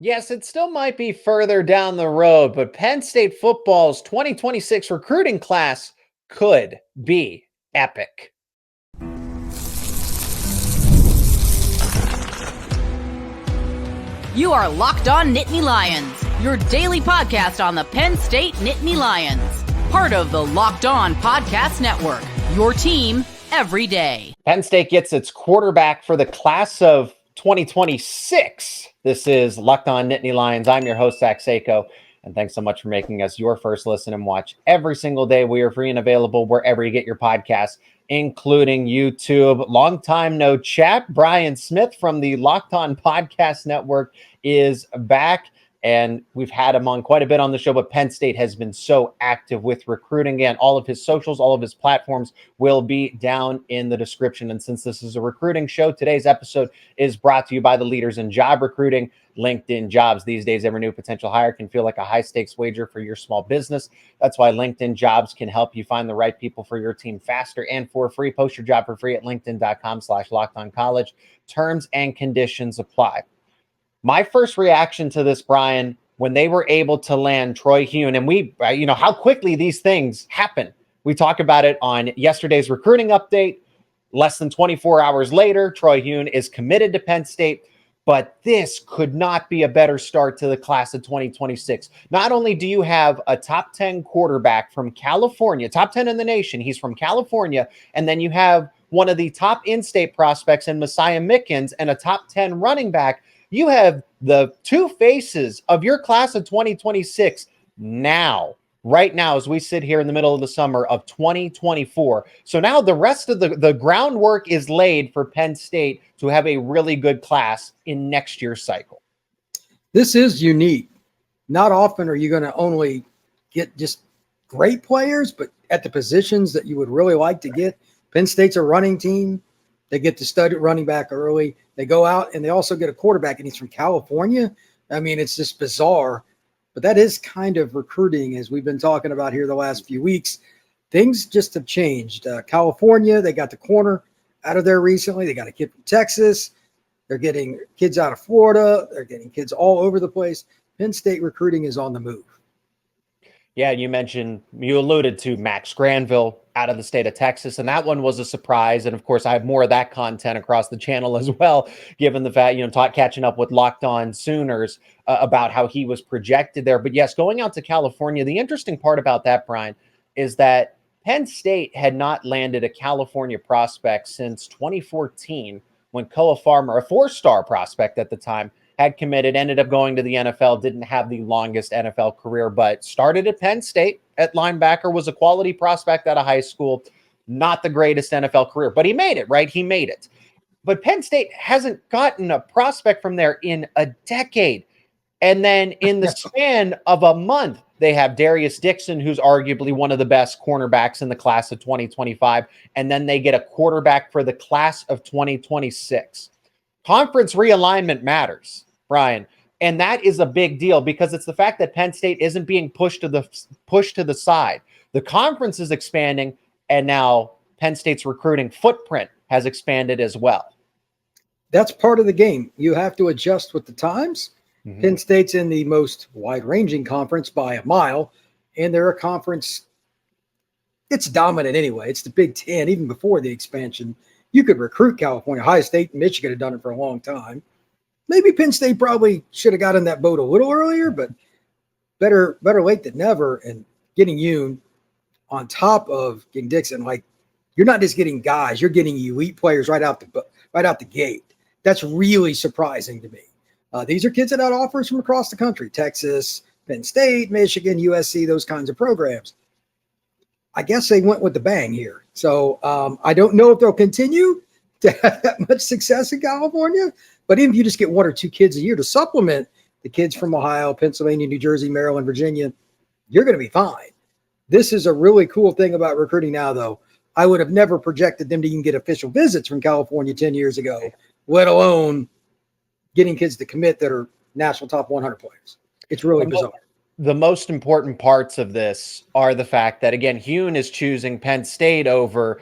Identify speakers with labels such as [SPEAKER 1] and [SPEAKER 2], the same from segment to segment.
[SPEAKER 1] Yes, it still might be further down the road, but Penn State football's 2026 recruiting class could be epic.
[SPEAKER 2] You are Locked On Nittany Lions, your daily podcast on the Penn State Nittany Lions. Part of the Locked On Podcast Network, your team every day.
[SPEAKER 1] Penn State gets its quarterback for the class of 2026. This is Locked On Nittany Lions. I'm your host, Seyko, and thanks so much for making us your first listen and watch every single day. We are free and available wherever you get your podcasts, including YouTube. Long time no chat. Brian Smith from the Locked On Podcast Network is back, and we've had him on quite a bit on the show, but Penn State has been so active with recruiting, and all of his socials, all of his platforms will be down in the description. And since this is a recruiting show, today's episode is brought to you by the leaders in job recruiting, LinkedIn Jobs. These days, every new potential hire can feel like a high-stakes wager for your small business. That's why LinkedIn Jobs can help you find the right people for your team faster and for free. Post your job for free at linkedin.com/lockedoncollege. Terms and conditions apply. My first reaction to this, Brian, when they were able to land Troy Huhn, and we, how quickly these things happen. We talked about it on yesterday's recruiting update. Less than 24 hours later, Troy Huhn is committed to Penn State. But this could not be a better start to the class of 2026. Not only do you have a top 10 quarterback from California, top 10 in the nation, he's from California, and then you have one of the top in-state prospects in Messiah Mickens and a top 10 running back. You have the two faces of your class of 2026 now, right now, as we sit here in the middle of the summer of 2024. So now the rest of the groundwork is laid for Penn State to have a really good class in next year's cycle.
[SPEAKER 3] This is unique. Not often are you going to only get just great players, but at the positions that you would really like to get. Penn State's a running team. They get to study running back early. They go out and they also get a quarterback, and he's from California. I mean, it's just bizarre. But that is kind of recruiting, as we've been talking about here the last few weeks. Things just have changed. California, they got the corner out of there recently. They got a kid from Texas. They're getting kids out of Florida. They're getting kids all over the place. Penn State recruiting is on the move.
[SPEAKER 1] Yeah, you alluded to Max Granville out of the state of Texas, and that one was a surprise. And of course, I have more of that content across the channel as well, given the fact, catching up with Locked On Sooners about how he was projected there. But yes, going out to California, the interesting part about that, Brian, is that Penn State had not landed a California prospect since 2014 when Koa Farmer, a four-star prospect at the time, had committed, ended up going to the NFL, didn't have the longest NFL career, but started at Penn State at linebacker, was a quality prospect out of high school, not the greatest NFL career, but he made it, right? He made it. But Penn State hasn't gotten a prospect from there in a decade. And then in the span of a month, they have Darius Dixon, who's arguably one of the best cornerbacks in the class of 2025. And then they get a quarterback for the class of 2026. Conference realignment matters, Brian. And that is a big deal because it's the fact that Penn State isn't being pushed to the side. The conference is expanding, and now Penn State's recruiting footprint has expanded as well.
[SPEAKER 3] That's part of the game. You have to adjust with the times. Mm-hmm. Penn State's in the most wide-ranging conference by a mile, and they're a conference, it's dominant anyway. It's the Big Ten. Even before the expansion, you could recruit California. Ohio State and Michigan had done it for a long time. Maybe Penn State probably should have got in that boat a little earlier, but better late than never. And getting Huhn on top of getting Dixon, like, you're not just getting guys, you're getting elite players right out the gate. That's really surprising to me. These are kids that had offers from across the country: Texas, Penn State, Michigan, USC, those kinds of programs. I guess they went with the bang here. So I don't know if they'll continue to have that much success in California, but even if you just get one or two kids a year to supplement the kids from Ohio, Pennsylvania, New Jersey, Maryland, Virginia, you're going to be fine. This is a really cool thing about recruiting now, though. I would have never projected them to even get official visits from California 10 years ago, let alone getting kids to commit that are national top 100 players. It's really bizarre.
[SPEAKER 1] The most important parts of this are the fact that, again, Huhn is choosing Penn State over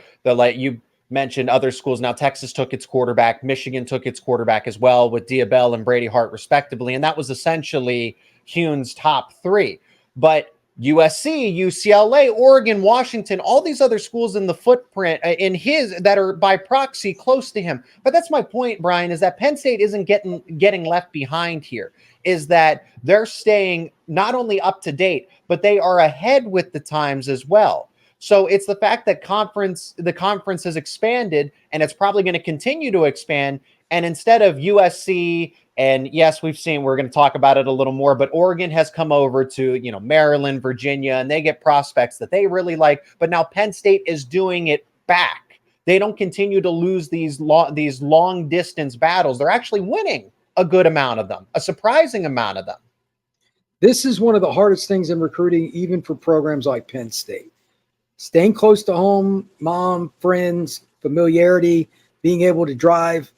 [SPEAKER 1] mentioned other schools. Now, Texas took its quarterback. Michigan took its quarterback as well with Diabell and Brady Hart, respectively. And that was essentially Huhn's top three. But USC, UCLA, Oregon, Washington, all these other schools in the footprint in his that are by proxy close to him. But that's my point, Brian, is that Penn State isn't getting left behind here, is that they're staying not only up to date, but they are ahead with the times as well. So it's the fact that the conference has expanded, and it's probably going to continue to expand. And instead of USC, and yes, we're going to talk about it a little more, but Oregon has come over to, Maryland, Virginia, and they get prospects that they really like. But now Penn State is doing it back. They don't continue to lose these long distance battles. They're actually winning a good amount of them, a surprising amount of them.
[SPEAKER 3] This is one of the hardest things in recruiting, even for programs like Penn State. Staying close to home, mom, friends, familiarity, being able to drive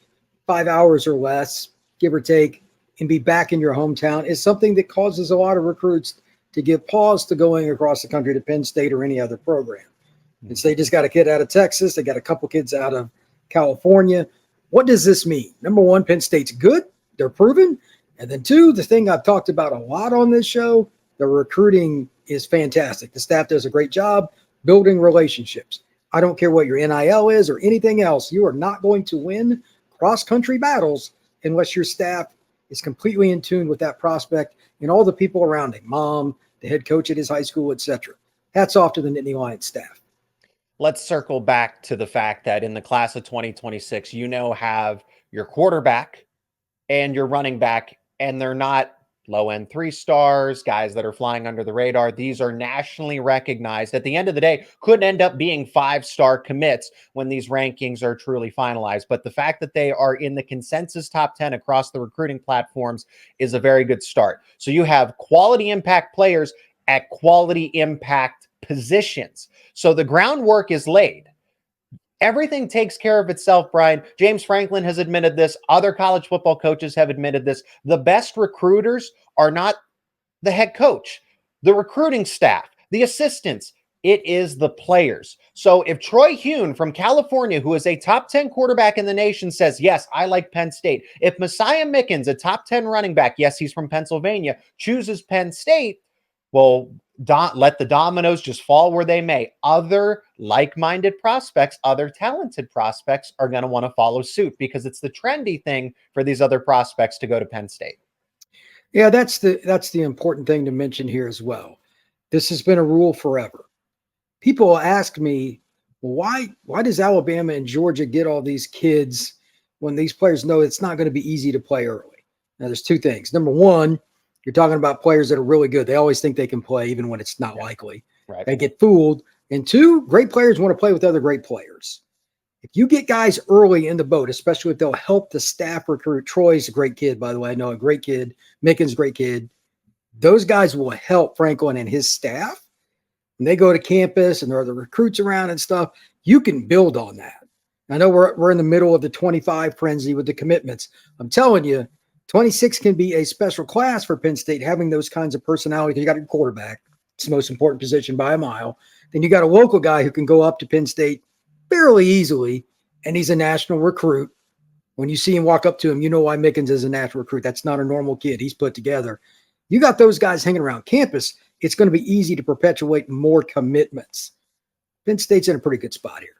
[SPEAKER 3] 5 hours or less, give or take, and be back in your hometown is something that causes a lot of recruits to give pause to going across the country to Penn State or any other program. Penn State just got a kid out of Texas. They got a couple kids out of California. What does this mean? Number one, Penn State's good. They're proven. And then two, the thing I've talked about a lot on this show, the recruiting is fantastic. The staff does a great job building relationships. I don't care what your NIL is or anything else. You are not going to win cross-country battles unless your staff is completely in tune with that prospect and all the people around him, mom, the head coach at his high school, etc. Hats off to the Nittany Lions staff.
[SPEAKER 1] Let's circle back to the fact that in the class of 2026, have your quarterback and your running back, and they're not low-end 3-stars, guys that are flying under the radar. These are nationally recognized. At the end of the day, could end up being 5-star commits when these rankings are truly finalized. But the fact that they are in the consensus top 10 across the recruiting platforms is a very good start. So you have quality impact players at quality impact positions. So the groundwork is laid. Everything takes care of itself, Brian. James Franklin has admitted this. Other college football coaches have admitted this. The best recruiters are not the head coach, the recruiting staff, the assistants. It is the players. So if Troy Huhn from California, who is a top 10 quarterback in the nation, says, yes, I like Penn State. If Messiah Mickens, a top 10 running back, yes, he's from Pennsylvania, chooses Penn State, well, let the dominoes just fall where they may. Other like-minded prospects, other talented prospects are going to want to follow suit because it's the trendy thing for these other prospects to go to Penn State.
[SPEAKER 3] Yeah, that's the important thing to mention here as well. This has been a rule forever. People ask me, well, why does Alabama and Georgia get all these kids when these players know it's not going to be easy to play early? Now, there's two things. Number one, you're talking about players that are really good. They always think they can play even when it's not likely.
[SPEAKER 1] Right.
[SPEAKER 3] They get fooled. And two, great players want to play with other great players. If you get guys early in the boat, especially if they'll help the staff recruit. Troy's a great kid, by the way. I know a great kid. Mickens, great kid. Those guys will help Franklin and his staff. When they go to campus and there are the recruits around and stuff, you can build on that. I know we're in the middle of the 25 frenzy with the commitments. I'm telling you, 26 can be a special class for Penn State, having those kinds of personality. You got your quarterback. It's the most important position by a mile. Then you got a local guy who can go up to Penn State fairly easily, and he's a national recruit. When you see him walk up to him, you know why Mickens is a national recruit. That's not a normal kid. He's put together. You got those guys hanging around campus. It's going to be easy to perpetuate more commitments. Penn State's in a pretty good spot here.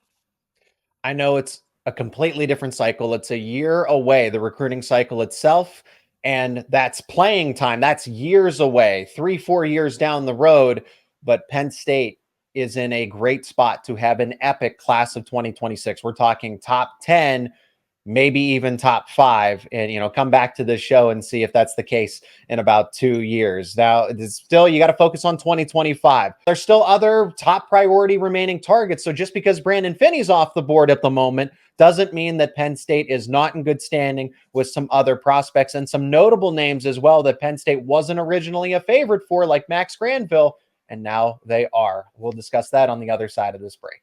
[SPEAKER 1] I know it's a completely different cycle. It's a year away, the recruiting cycle itself, and that's playing time. That's years away, 3-4 years down the road. But Penn State is in a great spot to have an epic class of 2026. We're talking top 10, maybe even top 5, and come back to this show and see if that's the case in about 2 years. Now, it's still, you got to focus on 2025. There's still other top priority remaining targets. So just because Brandon Finney's off the board at the moment doesn't mean that Penn State is not in good standing with some other prospects and some notable names as well that Penn State wasn't originally a favorite for, like Max Granville, and now they are. We'll discuss that on the other side of this break.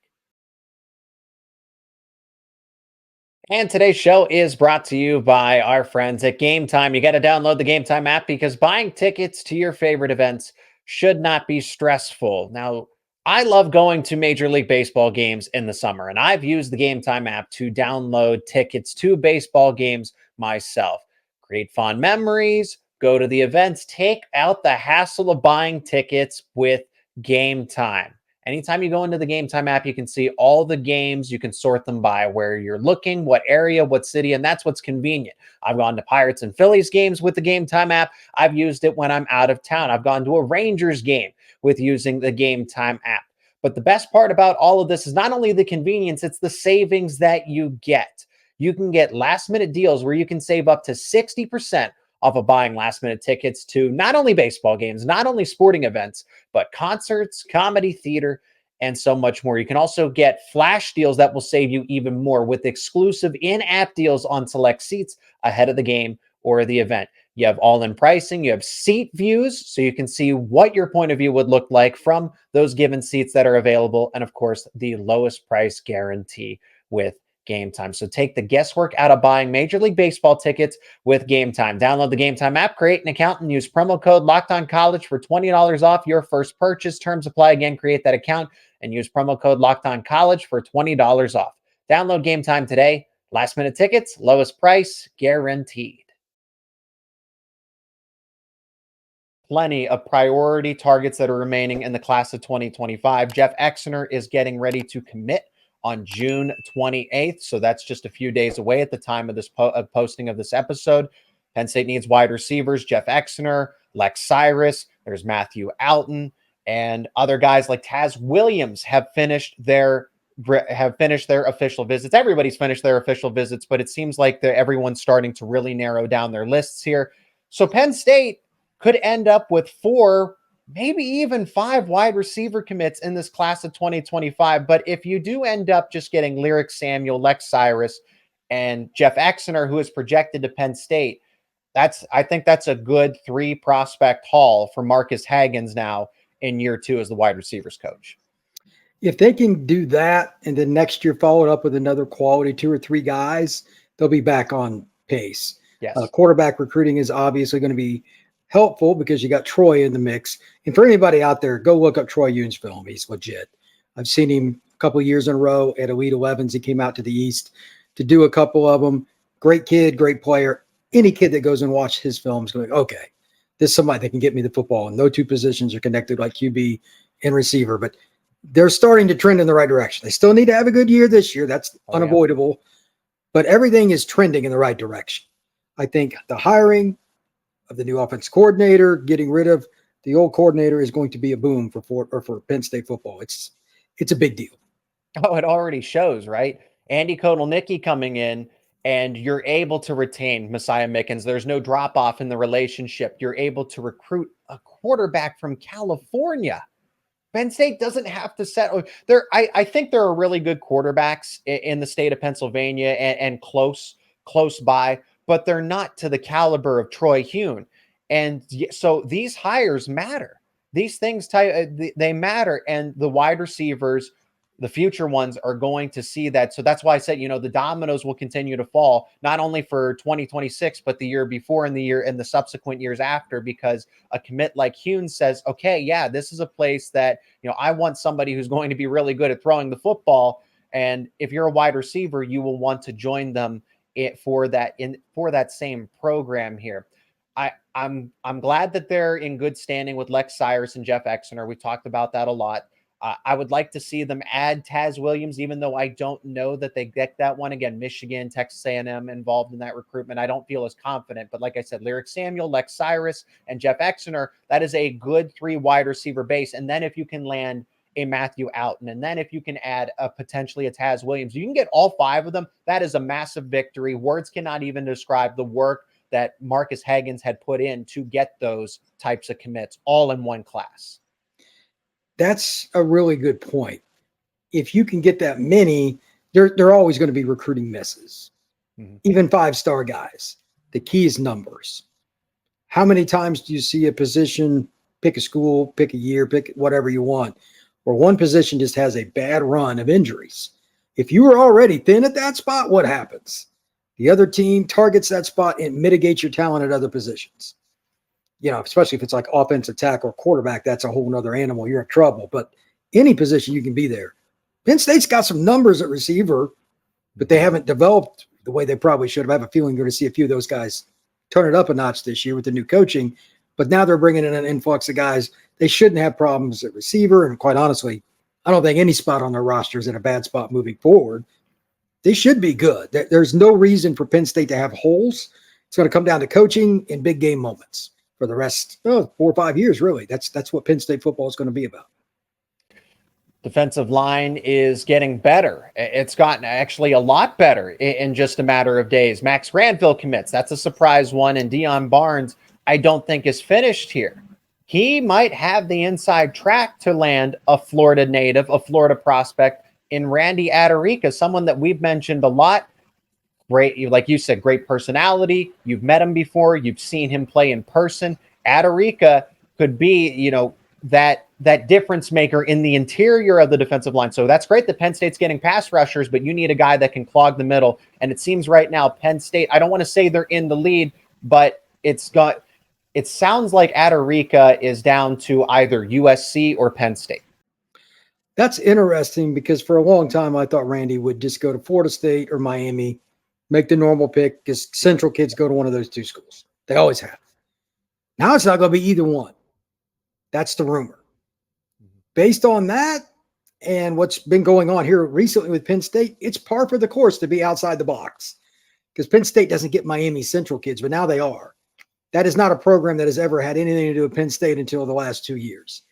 [SPEAKER 1] And today's show is brought to you by our friends at Gametime. You got to download the Gametime app because buying tickets to your favorite events should not be stressful. Now, I love going to Major League Baseball games in the summer, and I've used the Gametime app to download tickets to baseball games myself. Create fond memories, go to the events, take out the hassle of buying tickets with Gametime. Anytime you go into the Gametime app, you can see all the games. You can sort them by where you're looking, what area, what city, and that's what's convenient. I've gone to Pirates and Phillies games with the Gametime app. I've used it when I'm out of town. I've gone to a Rangers game with using the Gametime app. But the best part about all of this is not only the convenience, it's the savings that you get. You can get last minute deals where you can save up to 60% off of buying last minute tickets to not only baseball games, not only sporting events, but concerts, comedy, theater, and so much more. You can also get flash deals that will save you even more with exclusive in-app deals on select seats ahead of the game or the event. You have all-in pricing, you have seat views, so you can see what your point of view would look like from those given seats that are available, and of course, the lowest price guarantee with Gametime. So take the guesswork out of buying Major League Baseball tickets with Gametime. Download the Gametime app, create an account, and use promo code LOCKEDONCollege for $20 off your first purchase. Terms apply. Again, create that account and use promo code LOCKEDONCollege for $20 off. Download Gametime today. Last minute tickets, lowest price guaranteed. Plenty of priority targets that are remaining in the class of 2025. Jeff Exinor is getting ready to commit on June 28th. So that's just a few days away at the time of this posting of this episode. Penn State needs wide receivers, Jeff Exinor, Lex Cyrus, there's Matthew Alton, and other guys like Taz Williams have finished their official visits. Everybody's finished their official visits, but it seems like everyone's starting to really narrow down their lists here. So Penn State could end up with 4, maybe even 5 wide receiver commits in this class of 2025. But if you do end up just getting Lyric Samuel, Lex Cyrus, and Jeff Exinor, who is projected to Penn State, I think that's a good 3 prospect haul for Marcus Haggins now in year 2 as the wide receivers coach.
[SPEAKER 3] If they can do that and then next year follow it up with another quality 2 or 3 guys, they'll be back on pace.
[SPEAKER 1] Yes.
[SPEAKER 3] Quarterback recruiting is obviously going to be helpful because you got Troy in the mix. And for anybody out there, go look up Troy Huhn's film. He's legit. I've seen him a couple of years in a row at Elite 11s. He came out to the East to do a couple of them. Great kid, great player. Any kid that goes and watches his films going, okay, this is somebody that can get me the football. And no 2 positions are connected like QB and receiver. But they're starting to trend in the right direction. They still need to have a good year this year. That's unavoidable. Yeah. But everything is trending in the right direction. I think the hiring of the new offense coordinator, getting rid of the old coordinator is going to be a boom for Penn State football. It's a big deal.
[SPEAKER 1] Oh, it already shows, right? Andy Kotelnicki coming in, and you're able to retain Messiah Mickens. There's no drop off in the relationship. You're able to recruit a quarterback from California. Penn State doesn't have to settle there. I think there are really good quarterbacks in the state of Pennsylvania and close by, but they're not to the caliber of Troy Huhn. And so these hires matter. These things, they matter. And the wide receivers, the future ones, are going to see that. So that's why I said, the dominoes will continue to fall, not only for 2026, but the year before and the subsequent years after, because a commit like Huhn says, okay, yeah, this is a place that, I want somebody who's going to be really good at throwing the football. And if you're a wide receiver, you will want to join them for that same program here. I'm glad that they're in good standing with Lex Cyrus and Jeff Exinor. We talked about that a lot. I would like to see them add Taz Williams, even though I don't know that they get that one. Again, Michigan, Texas A&M involved in that recruitment. I don't feel as confident. But like I said, Lyric Samuel, Lex Cyrus, and Jeff Exinor, that is a good 3 wide receiver base. And then if you can land a Matthew Alton, and then if you can add potentially a Taz Williams, you can get all 5 of them. That is a massive victory. Words cannot even describe the work that Marcus Haggins had put in to get those types of commits all in one class.
[SPEAKER 3] That's a really good point. If you can get that many, there are always going to be recruiting misses. Mm-hmm. Even 5-star guys. The key is numbers. How many times do you see a position, pick a school, pick a year, pick whatever you want, where one position just has a bad run of injuries? If you were already thin at that spot, what happens? The other team targets that spot and mitigates your talent at other positions. Especially if it's like offensive tackle or quarterback, that's a whole nother animal. You're in trouble. But Any position you can be there. Penn State's got some numbers at receiver, but they haven't developed the way they probably should have. I have a feeling you're going to see a few of those guys turn it up a notch this year with the new coaching. But now they're bringing in an influx of guys. They shouldn't have problems at receiver. And quite honestly, I don't think any spot on their roster is in a bad spot moving forward. They should be good. There's no reason for Penn State to have holes. It's going to come down to coaching in big game moments for the rest 4 or 5 years, really. That's what Penn State football is going to be about.
[SPEAKER 1] Defensive line is getting better. It's gotten actually a lot better in just a matter of days. Max Granville commits. That's a surprise one. And Deion Barnes, I don't think is finished here. He might have the inside track to land a Florida native, a Florida prospect in Randy Adirika, someone that we've mentioned a lot. Great, like you said, great personality. You've met him before. You've seen him play in person. Adirika could be, that difference maker in the interior of the defensive line. So that's great that Penn State's getting pass rushers, but you need a guy that can clog the middle. And it seems right now Penn State, I don't want to say they're in the lead, but it sounds like Adirika is down to either USC or Penn State.
[SPEAKER 3] That's interesting because for a long time I thought Randy would just go to Florida State or Miami, make the normal pick because Central kids go to one of those two schools. They always have. Now it's not going to be either one. That's the rumor. Based on that and what's been going on here recently with Penn State, it's par for the course to be outside the box because Penn State doesn't get Miami Central kids, but now they are. That is not a program that has ever had anything to do with Penn State until the last 2 years.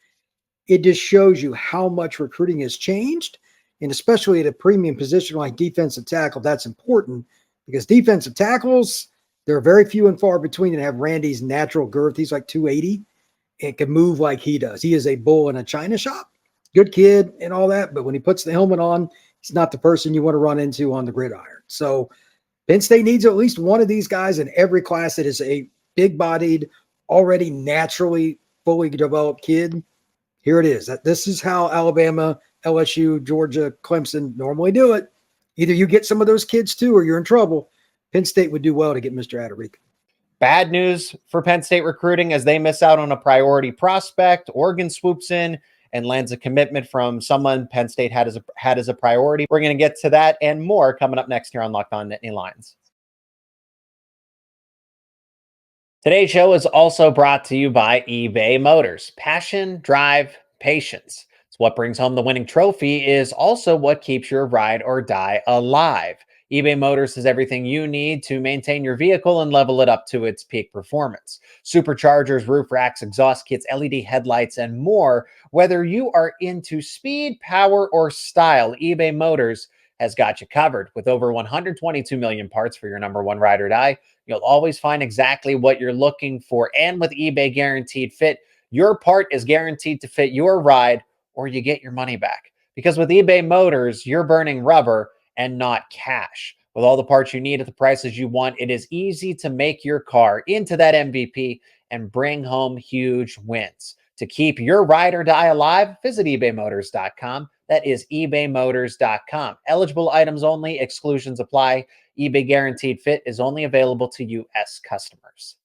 [SPEAKER 3] It just shows you how much recruiting has changed, and especially at a premium position like defensive tackle, that's important because defensive tackles, there are very few and far between that have Randy's natural girth. He's like 280 and can move like he does. He is a bull in a china shop. Good kid and all that, but when he puts the helmet on, he's not the person you want to run into on the gridiron. So Penn State needs at least one of these guys in every class that is a big-bodied, already naturally fully developed kid. Here it is. This is how Alabama, LSU, Georgia, Clemson normally do it. Either you get some of those kids too or you're in trouble. Penn State would do well to get Mr. Adirika.
[SPEAKER 1] Bad news for Penn State recruiting as they miss out on a priority prospect. Oregon swoops in and lands a commitment from someone Penn State had as a priority. We're going to get to that and more coming up next here on Locked On Nittany Lions. Today's show is also brought to you by eBay Motors. Passion, drive, patience. It's what brings home the winning trophy is also what keeps your ride or die alive. eBay Motors has everything you need to maintain your vehicle and level it up to its peak performance. Superchargers, roof racks, exhaust kits, LED headlights, and more. Whether you are into speed, power, or style, eBay Motors has got you covered. With over 122 million parts for your number one ride or die, you'll always find exactly what you're looking for. And with eBay Guaranteed Fit, your part is guaranteed to fit your ride or you get your money back. Because with eBay Motors, you're burning rubber and not cash. With all the parts you need at the prices you want, it is easy to make your car into that MVP and bring home huge wins. To keep your ride or die alive, visit ebaymotors.com. That is ebaymotors.com. Eligible items only, exclusions apply. eBay Guaranteed Fit is only available to U.S. customers.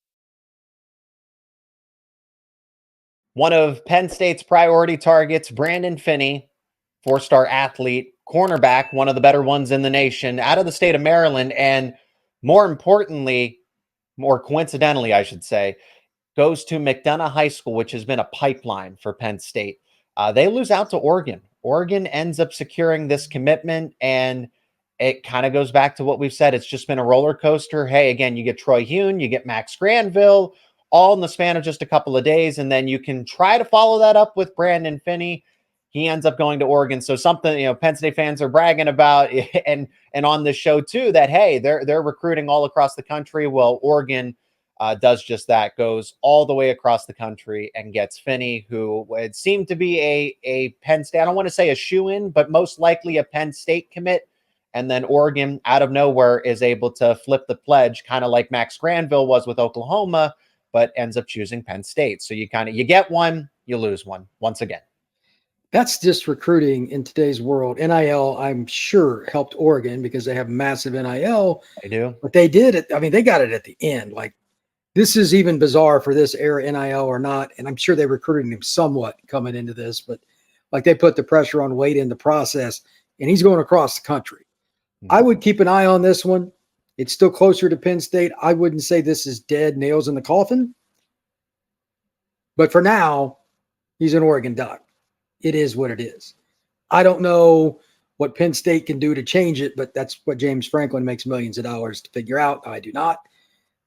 [SPEAKER 1] One of Penn State's priority targets, Brandon Finney, four-star athlete, cornerback, one of the better ones in the nation, out of the state of Maryland, and more importantly, more coincidentally, I should say, goes to McDonough High School, which has been a pipeline for Penn State. They lose out to Oregon. Oregon ends up securing this commitment, and it kind of goes back to what we've said. It's just been a roller coaster. Hey, again, you get Troy Huhn, you get Max Granville, all in the span of just a couple of days, and then you can try to follow that up with Brandon Finney. He ends up going to Oregon. So something, Penn State fans are bragging about, and on this show too, that, hey, they're recruiting all across the country. Well, Oregon does just that, goes all the way across the country and gets Finney, who would seem to be a Penn State, I don't want to say a shoe-in, but most likely a Penn State commit. And then Oregon, out of nowhere, is able to flip the pledge, kind of like Max Granville was with Oklahoma, but ends up choosing Penn State. So you get one, you lose one once again.
[SPEAKER 3] That's just recruiting in today's world. NIL, I'm sure, helped Oregon because they have massive NIL.
[SPEAKER 1] They do.
[SPEAKER 3] But they did it. I mean, they got it at the end. Like, this is even bizarre for this era, NIL or not. And I'm sure they recruited him somewhat coming into this. But like they put the pressure on late in the process, and he's going across the country. I would keep an eye on this one. It's still closer to Penn State. I wouldn't say this is dead nails in the coffin. But for now, he's an Oregon Duck. It is what it is. I don't know what Penn State can do to change it, but that's what James Franklin makes millions of dollars to figure out. I do not.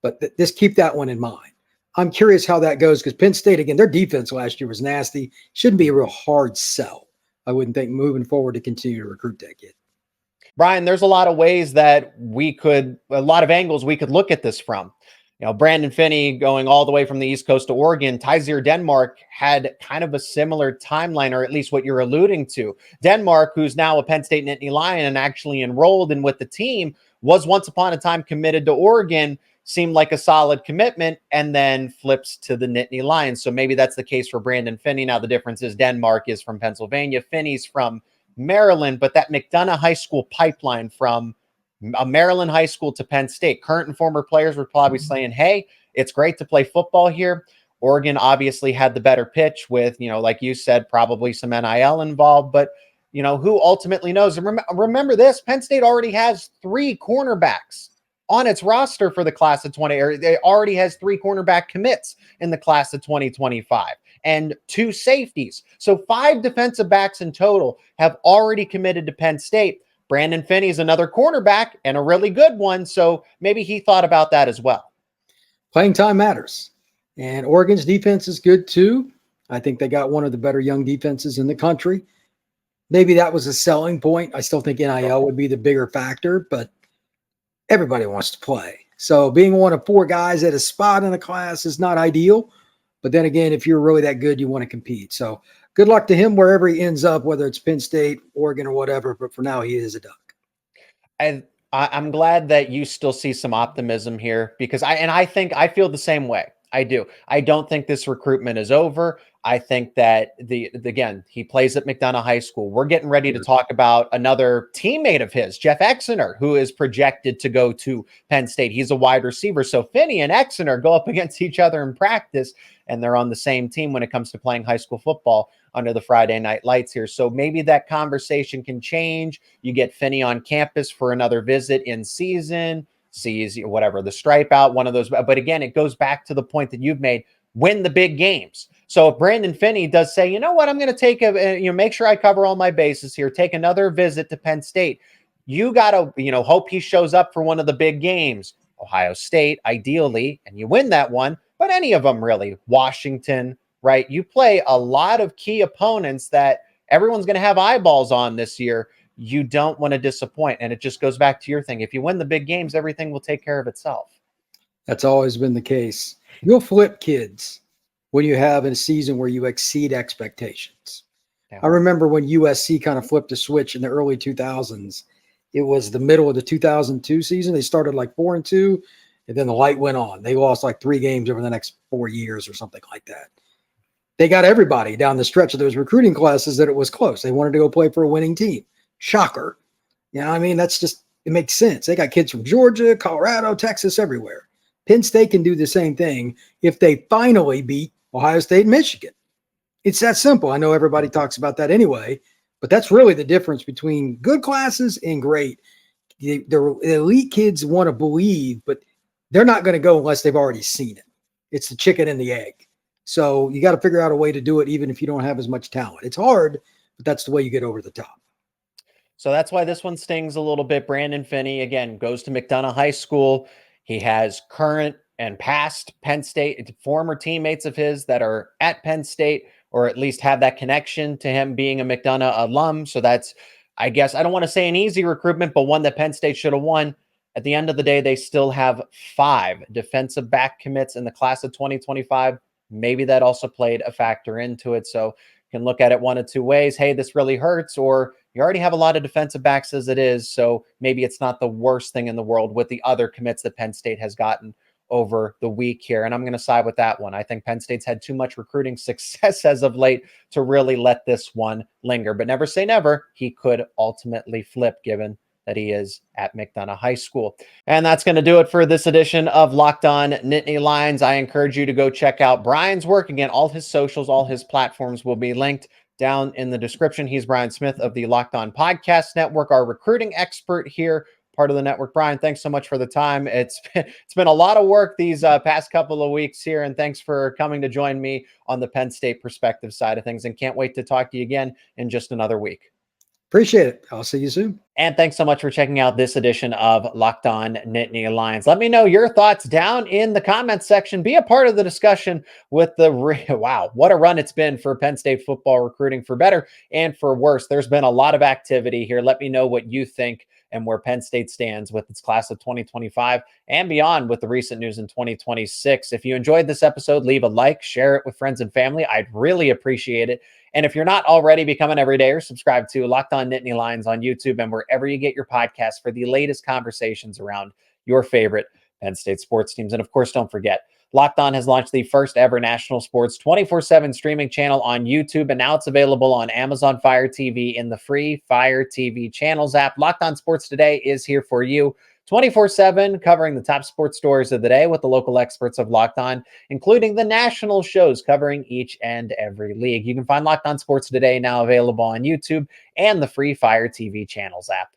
[SPEAKER 3] But just keep that one in mind. I'm curious how that goes because Penn State, again, their defense last year was nasty. Shouldn't be a real hard sell, I wouldn't think, moving forward to continue to recruit that kid.
[SPEAKER 1] Brian, there's a lot of ways that a lot of angles we could look at this from. You know, Brandon Finney going all the way from the East Coast to Oregon. Tysier Denmark had kind of a similar timeline, or at least what you're alluding to. Denmark, who's now a Penn State Nittany Lion and actually enrolled in with the team, was once upon a time committed to Oregon, seemed like a solid commitment, and then flips to the Nittany Lions. So maybe that's the case for Brandon Finney. Now, the difference is Denmark is from Pennsylvania. Finney's from Maryland, but that McDonough High School pipeline from a Maryland high school to Penn State, current and former players were probably saying, hey, it's great to play football here. Oregon obviously had the better pitch with, like you said, probably some NIL involved, but who ultimately knows? And remember this, Penn State already has 3 cornerbacks on its roster for the class of 20, or it already has 3 cornerback commits in the class of 2025 and 2 safeties. So 5 defensive backs in total have already committed to Penn State. Brandon Finney is another cornerback and a really good one. So maybe he thought about that as well.
[SPEAKER 3] Playing time matters. And Oregon's defense is good too. I think they got one of the better young defenses in the country. Maybe that was a selling point. I still think NIL would be the bigger factor, but everybody wants to play. So being one of 4 guys at a spot in a class is not ideal. But then again, if you're really that good, you want to compete. So good luck to him wherever he ends up, whether it's Penn State, Oregon, or whatever. But for now, he is a Duck.
[SPEAKER 1] I'm glad that you still see some optimism here because I think I feel the same way. I do. I don't think this recruitment is over. I think that again, he plays at McDonough High School. We're getting ready to talk about another teammate of his, Jeff Exinor, who is projected to go to Penn State. He's a wide receiver. So Finny and Exinor go up against each other in practice, and they're on the same team when it comes to playing high school football under the Friday night lights here. So maybe that conversation can change. You get Finny on campus for another visit in season, sees whatever the stripe out, one of those. But again, it goes back to the point that you've made, win the big games. So if Brandon Finney does say, you know what, I'm going to take make sure I cover all my bases here, take another visit to Penn State. You got to, hope he shows up for one of the big games, Ohio State, ideally, and you win that one, but any of them really, Washington, right? You play a lot of key opponents that everyone's going to have eyeballs on this year. You don't want to disappoint. And it just goes back to your thing. If you win the big games, everything will take care of itself.
[SPEAKER 3] That's always been the case. You'll flip kids when you have a season where you exceed expectations. Yeah. I remember when USC kind of flipped a switch in the early 2000s. It was the middle of the 2002 season. They started like 4-2, and then the light went on. They lost like 3 games over the next 4 years or something like that. They got everybody down the stretch of those recruiting classes that it was close. They wanted to go play for a winning team. Shocker. That's just, it makes sense. They got kids from Georgia, Colorado, Texas, everywhere. Penn State can do the same thing if they finally beat Ohio State and Michigan. It's that simple. I know everybody talks about that anyway, but that's really the difference between good classes and great. The elite kids want to believe, but they're not going to go unless they've already seen it. It's the chicken and the egg. So you got to figure out a way to do it even if you don't have as much talent. It's hard, but that's the way you get over the top.
[SPEAKER 1] So that's why this one stings a little bit. Brandon Finney, again, goes to McDonough High School. He has current and past Penn State, former teammates of his that are at Penn State, or at least have that connection to him being a McDonough alum. So that's, I guess, I don't want to say an easy recruitment, but one that Penn State should have won. At the end of the day, they still have 5 defensive back commits in the class of 2025. Maybe that also played a factor into it. So you can look at it one of 2 ways. Hey, this really hurts, or you already have a lot of defensive backs as it is. So maybe it's not the worst thing in the world with the other commits that Penn State has gotten over the week here. And I'm going to side with that one. I think Penn State's had too much recruiting success as of late to really let this one linger, but never say never. He could ultimately flip given that he is at McDonough High School. And that's going to do it for this edition of Locked On Nittany Lions. I encourage you to go check out Brian's work. Again, all his socials, all his platforms will be linked down in the description. He's Brian Smith of the Locked On Podcast Network, our recruiting expert here, part of the network. Brian, thanks so much for the time. It's been a lot of work these past couple of weeks here, and thanks for coming to join me on the Penn State perspective side of things, and can't wait to talk to you again in just another week.
[SPEAKER 3] Appreciate it. I'll see you soon.
[SPEAKER 1] And thanks so much for checking out this edition of Locked On Nittany Lions. Let me know your thoughts down in the comments section. Be a part of the discussion with the wow, what a run it's been for Penn State football recruiting, for better and for worse. There's been a lot of activity here. Let me know what you think and where Penn State stands with its class of 2025 and beyond with the recent news in 2026. If you enjoyed this episode, leave a like, share it with friends and family. I'd really appreciate it. And if you're not already, become an everydayer. Subscribe to Locked On Nittany Lions on YouTube and wherever you get your podcasts for the latest conversations around your favorite Penn State sports teams. And of course, don't forget, Locked On has launched the first ever national sports 24/7 streaming channel on YouTube, and now it's available on Amazon Fire TV in the free Fire TV channels app. Locked On Sports Today is here for you 24/7, covering the top sports stories of the day with the local experts of Locked On, including the national shows covering each and every league. You can find Locked On Sports Today now available on YouTube and the free Fire TV channels app.